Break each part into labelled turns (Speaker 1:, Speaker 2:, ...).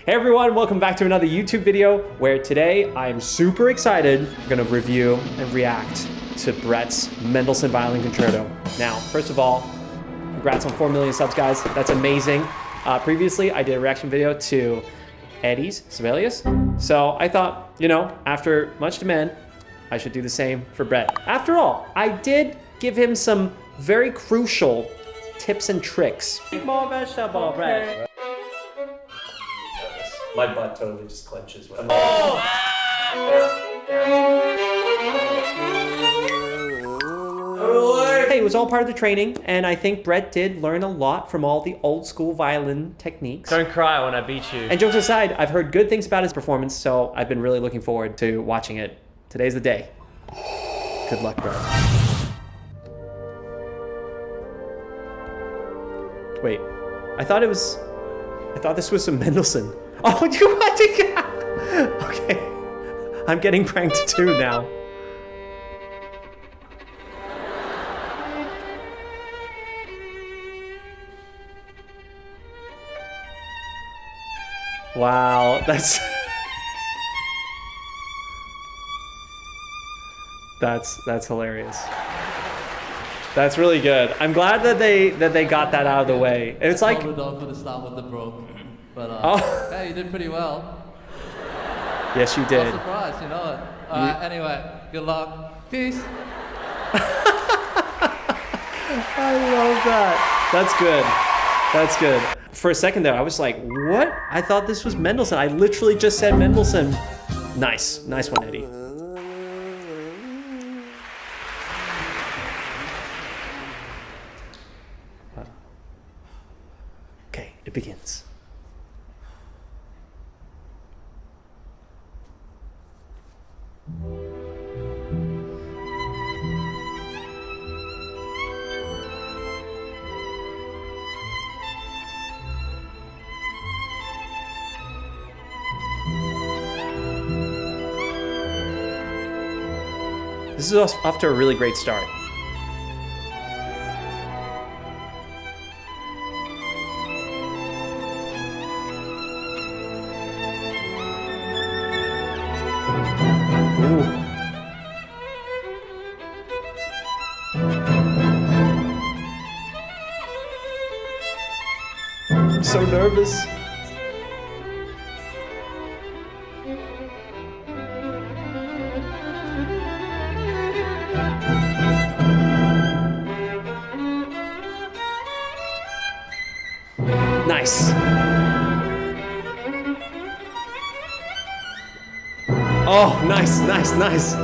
Speaker 1: Hey everyone, welcome back to another YouTube video where today I am super excited. I'm gonna review and react to Brett's Mendelssohn Violin Concerto. Now, first of all, congrats on 4 million subs, guys. That's amazing. Previously, I did a reaction video to Eddie's Sibelius. So I thought, you know, after much demand, I should do the same for Brett. After all, I did give him some very crucial tips and tricks. More vegetable, Brett. My butt totally just clenches when Hey, it was all part of the training, and I think Brett did learn a lot from all the old school violin techniques.
Speaker 2: Don't cry when I beat you.
Speaker 1: And jokes aside, I've heard good things about his performance, so I've been really looking forward to watching it. Today's the day. Good luck, Brett. Wait, I thought this was some Mendelssohn. Oh, you want to? Okay, I'm getting pranked too now. Wow, that's hilarious. That's really good. I'm glad that they got that out of the way. It's like
Speaker 3: for the start with the broke, but
Speaker 1: oh.
Speaker 3: hey, you did pretty well.
Speaker 1: Yes, you did.
Speaker 3: I'm surprised, you know it. Anyway, good luck. Peace.
Speaker 1: I love that. That's good. That's good. For a second there, I was like, what? I thought this was Mendelssohn. I literally just said Mendelssohn. Nice. Nice one, Eddie. Okay, it begins. This is off to a really great start. Ooh. I'm so nervous. Nice. Oh, nice, nice, nice.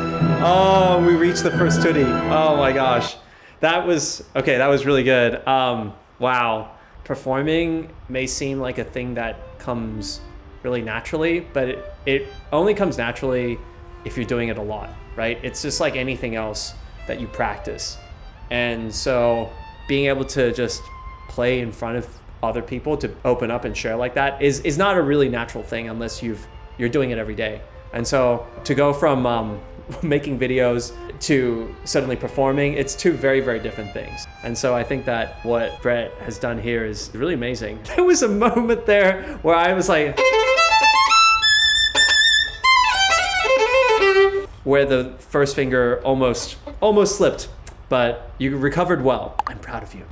Speaker 1: Oh, we reached the first tutti. Oh my gosh. That was really good. Wow. Performing may seem like a thing that comes really naturally, but it only comes naturally if you're doing it a lot, right? It's just like anything else that you practice. And so being able to just play in front of other people, to open up and share like that is not a really natural thing unless you're doing it every day. And so to go from making videos to suddenly performing, it's two very, very different things. And so I think that what Brett has done here is really amazing. There was a moment there where I was like, where the first finger almost slipped, but you recovered well. I'm proud of you.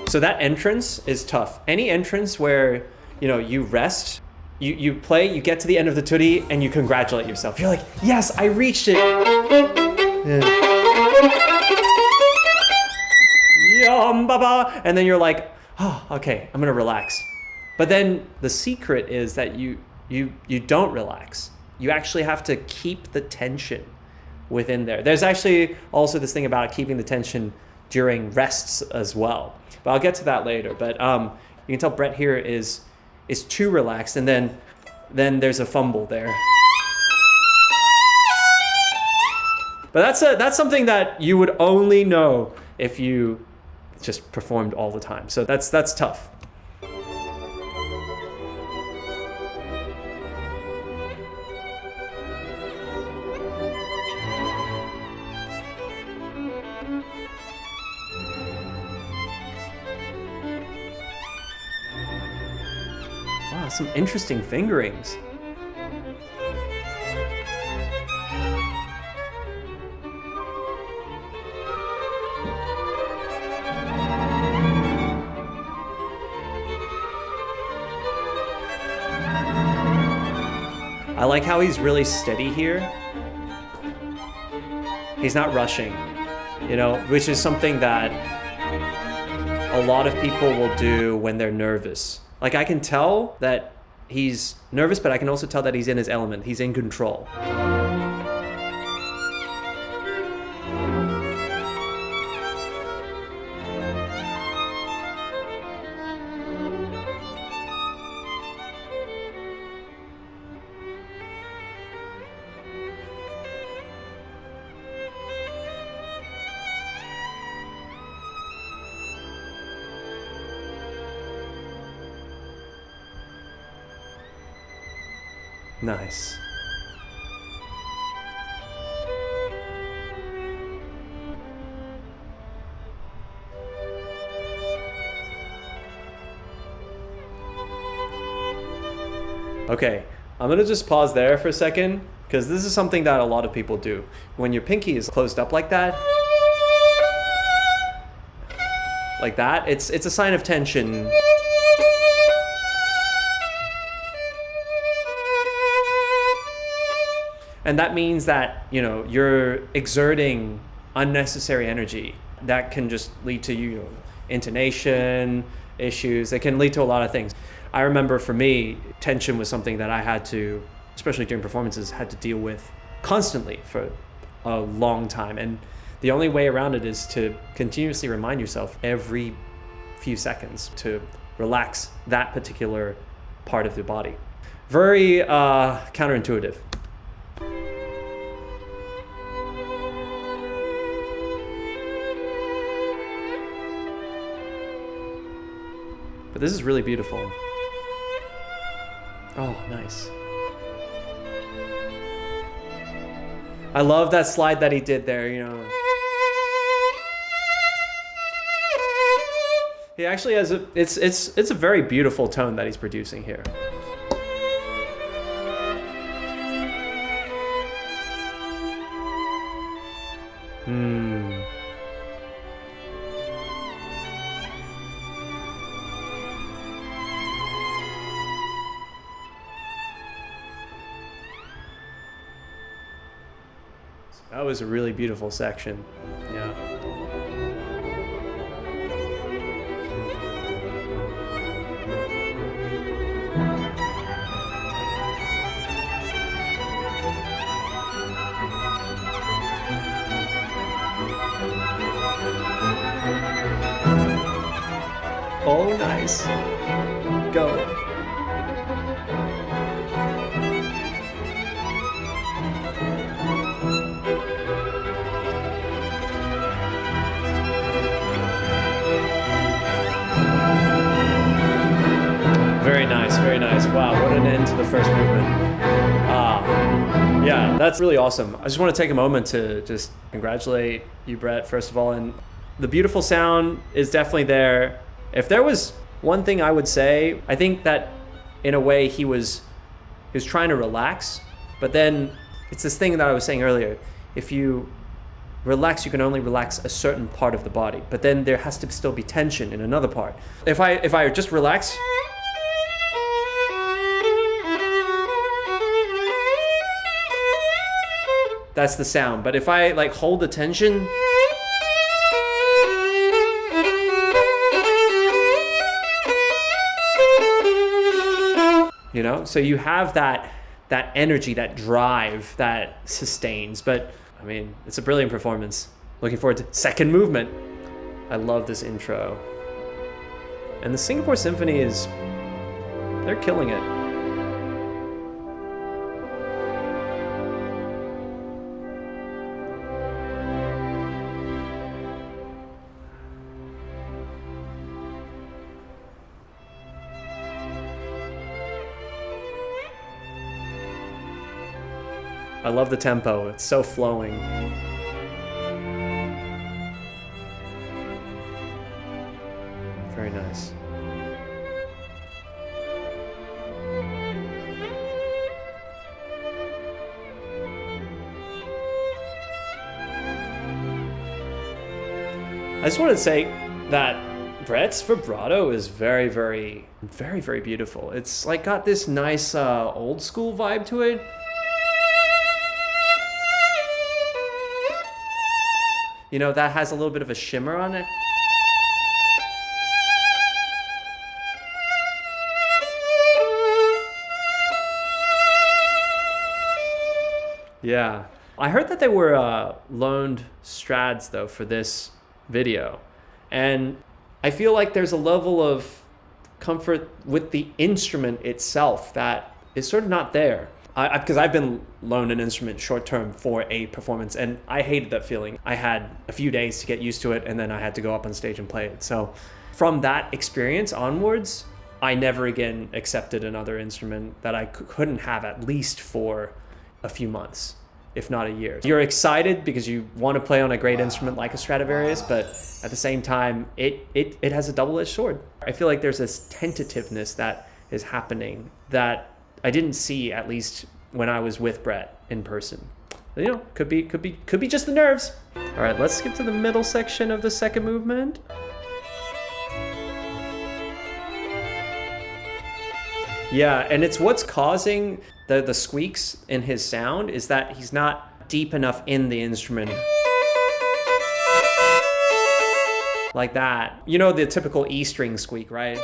Speaker 1: So that entrance is tough. Any entrance where, you know, you rest, you play, you get to the end of the tutti, and you congratulate yourself. You're like, yes, I reached it. Yeah. And then you're like, oh, okay, I'm gonna relax. But then the secret is that you don't relax. You actually have to keep the tension within there. There's actually also this thing about keeping the tension during rests as well. But I'll get to that later. But you can tell Brett here is too relaxed, and then there's a fumble there. But that's something that you would only know if you just performed all the time. So that's tough. Wow, some interesting fingerings. I like how he's really steady here. He's not rushing, which is something that a lot of people will do when they're nervous. Like, I can tell that he's nervous, but I can also tell that he's in his element. He's in control. Nice. Okay, I'm gonna just pause there for a second, because this is something that a lot of people do. When your pinky is closed up like that, it's a sign of tension. And that means that, you're exerting unnecessary energy. That can just lead to, intonation issues. It can lead to a lot of things. I remember for me, tension was something that I had to, especially during performances, had to deal with constantly for a long time. And the only way around it is to continuously remind yourself every few seconds to relax that particular part of the body. Very counterintuitive. But this is really beautiful. Oh, nice. I love that slide that he did there, He actually has it's a very beautiful tone that he's producing here. That was a really beautiful section. Yeah. Oh, nice. Go. Very nice. Wow, what an end to the first movement. Yeah, that's really awesome. I just want to take a moment to just congratulate you, Brett, first of all. And the beautiful sound is definitely there. If there was one thing I would say, I think that in a way he was trying to relax, but then it's this thing that I was saying earlier. If you relax, you can only relax a certain part of the body, but then there has to still be tension in another part. If I just relax, that's the sound. But if I hold the tension, so you have that energy, that drive that sustains. But I mean, it's a brilliant performance. Looking forward to second movement. I love this intro. And the Singapore Symphony they're killing it. I love the tempo. It's so flowing. Very nice. I just want to say that Brett's vibrato is very, very, very, very beautiful. It's like got this nice old school vibe to it. You know, that has a little bit of a shimmer on it. Yeah. I heard that they were loaned Strads though for this video. And I feel like there's a level of comfort with the instrument itself that is sort of not there. Because I've been loaned an instrument short term for a performance, and I hated that feeling. I had a few days to get used to it, and then I had to go up on stage and play it. So from that experience onwards, I never again accepted another instrument that I couldn't have at least for a few months, if not a year. You're excited because you want to play on a great instrument like a Stradivarius, but at the same time, it has a double-edged sword. I feel like there's this tentativeness that is happening that I didn't see, at least when I was with Brett in person. You know, could be just the nerves. All right, let's skip to the middle section of the second movement. Yeah, and it's what's causing the squeaks in his sound is that he's not deep enough in the instrument. Like that. You know the typical E string squeak, right?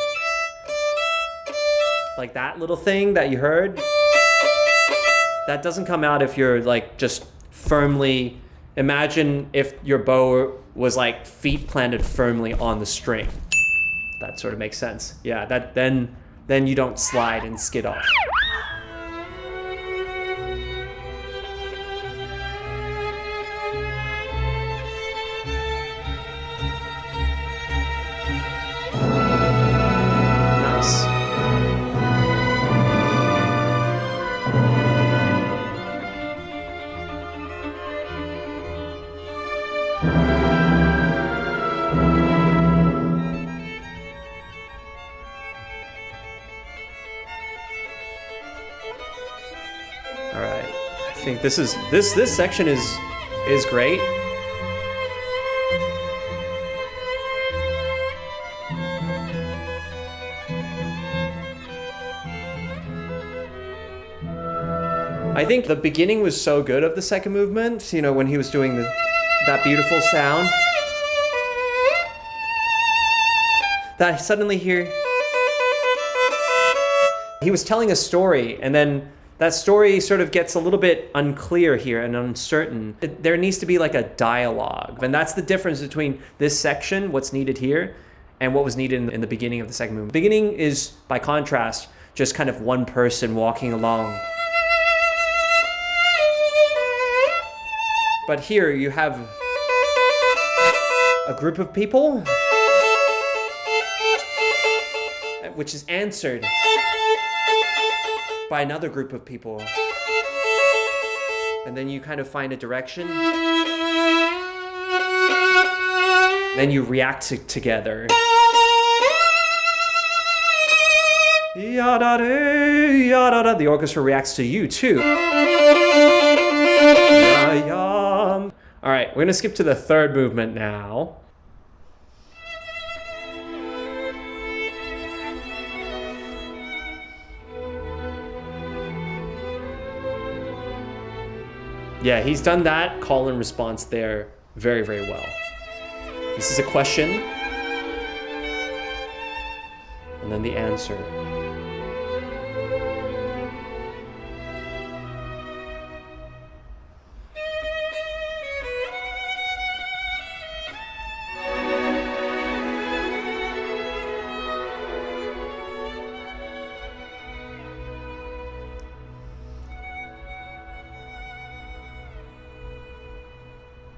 Speaker 1: Like that little thing that you heard. That doesn't come out if you're like just firmly, imagine if your bow was like feet planted firmly on the string. That sort of makes sense. Yeah, that then you don't slide and skid off. Nice. All right, I think this section is great. I think the beginning was so good of the second movement, you know, when he was doing that beautiful sound. That suddenly here, he was telling a story, and then that story sort of gets a little bit unclear here and uncertain. There needs to be like a dialogue. And that's the difference between this section, what's needed here, and what was needed in the beginning of the second movement. The beginning is, by contrast, just kind of one person walking along. But here you have a group of people, which is answered by another group of people. And then you kind of find a direction. Then you react together. Yada-da, yada-da. The orchestra reacts to you too. All right, we're gonna skip to the third movement now. Yeah, he's done that call and response there very, very well. This is a question, and then the answer.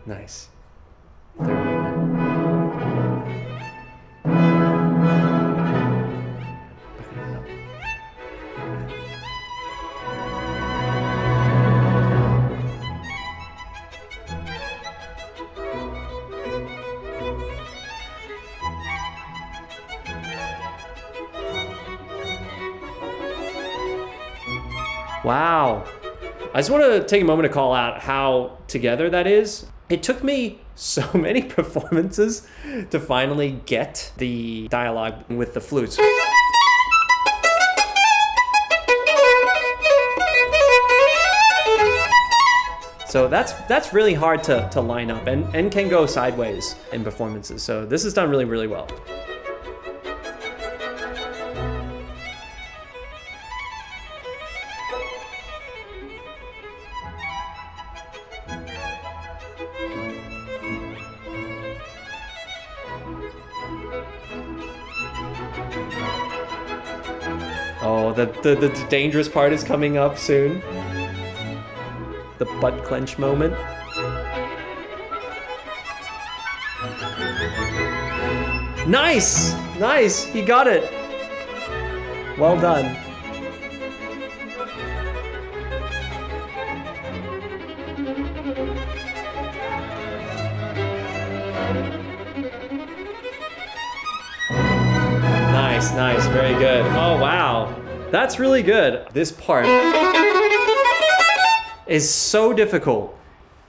Speaker 1: Nice. Third movement. Wow. I just want to take a moment to call out how together that is. It took me so many performances to finally get the dialogue with the flutes. So that's really hard to line up and can go sideways in performances. So this is done really, really well. Oh, the dangerous part is coming up soon. The butt clench moment. Nice! Nice! He got it! Well done. Nice, nice, very good. Oh, wow. That's really good. This part is so difficult.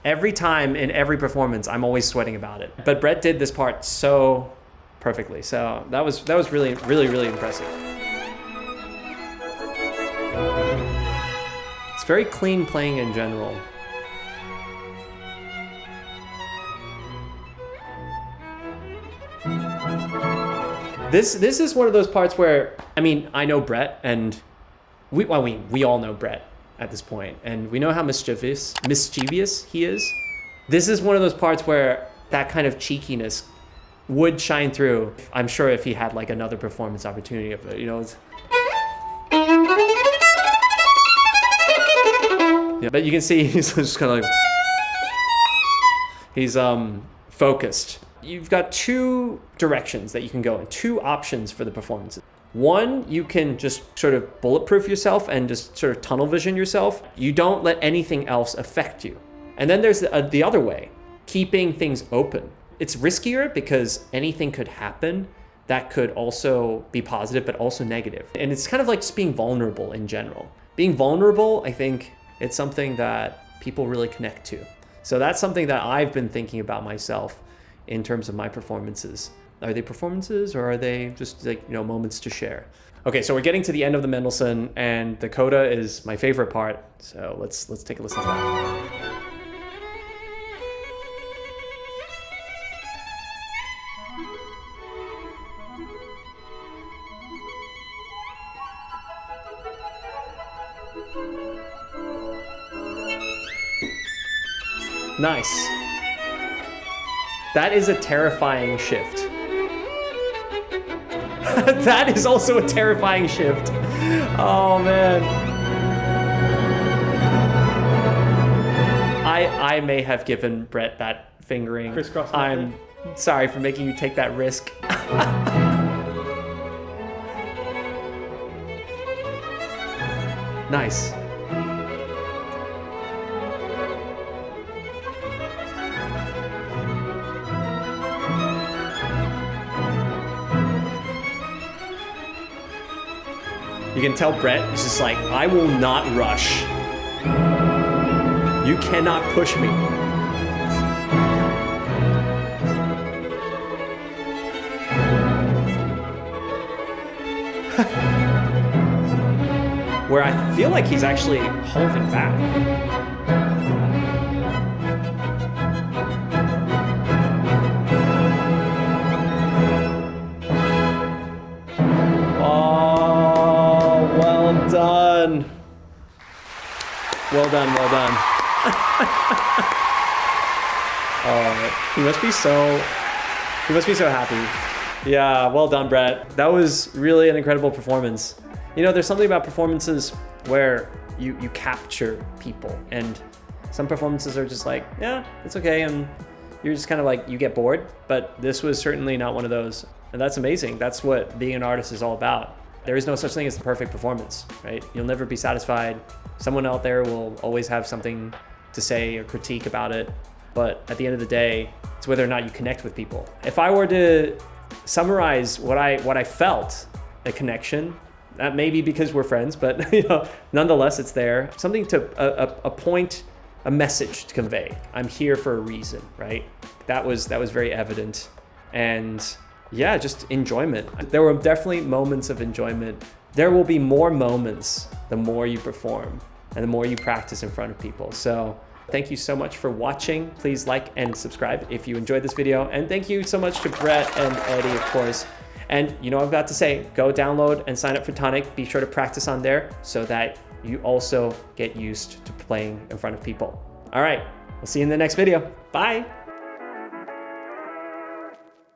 Speaker 1: Every time in every performance, I'm always sweating about it. But Brett did this part so perfectly. So that was really, really, really impressive. It's very clean playing in general. This is one of those parts where, I mean, I know Brett, and we all know Brett at this point, and we know how mischievous he is. This is one of those parts where that kind of cheekiness would shine through. I'm sure if he had like another performance opportunity of it, you know. Yeah, but you can see he's just kind of like, he's focused. You've got two directions that you can go in, two options for the performances. One, you can just sort of bulletproof yourself and just sort of tunnel vision yourself. You don't let anything else affect you. And then there's the other way, keeping things open. It's riskier because anything could happen that could also be positive, but also negative. And it's kind of like just being vulnerable in general. Being vulnerable, I think it's something that people really connect to. So that's something that I've been thinking about myself in terms of my performances. Are they performances or are they just like, you know, moments to share? Okay, so we're getting to the end of the Mendelssohn, and the coda is my favorite part. So let's take a listen to that. Nice. That is a terrifying shift. That is also a terrifying shift. Oh man. I may have given Brett that fingering.
Speaker 2: Crisscross method.
Speaker 1: I'm sorry for making you take that risk. Nice. You can tell Brett is just like, I will not rush. You cannot push me. Where I feel like he's actually holding back. Done. Well done, well done. Oh, he must be so happy. Yeah, well done, Brett. That was really an incredible performance. You know, there's something about performances where you capture people, and some performances are just like, yeah, it's okay, and you're just kind of like, you get bored, but this was certainly not one of those. And that's amazing. That's what being an artist is all about. There is no such thing as the perfect performance, right? You'll never be satisfied. Someone out there will always have something to say or critique about it. But at the end of the day, it's whether or not you connect with people. If I were to summarize what I felt a connection That may be because we're friends, but you know, nonetheless, it's there. Something to a point, a message to convey. I'm here for a reason, right? That was very evident, and yeah, just enjoyment. There were definitely moments of enjoyment. There will be more moments the more you perform and the more you practice in front of people. So thank you so much for watching. Please like and subscribe if you enjoyed this video. And thank you so much to Brett and Eddie, of course. And you know what I've got to say, go download and sign up for Tonic. Be sure to practice on there so that you also get used to playing in front of people. All right, we'll see you in the next video. Bye.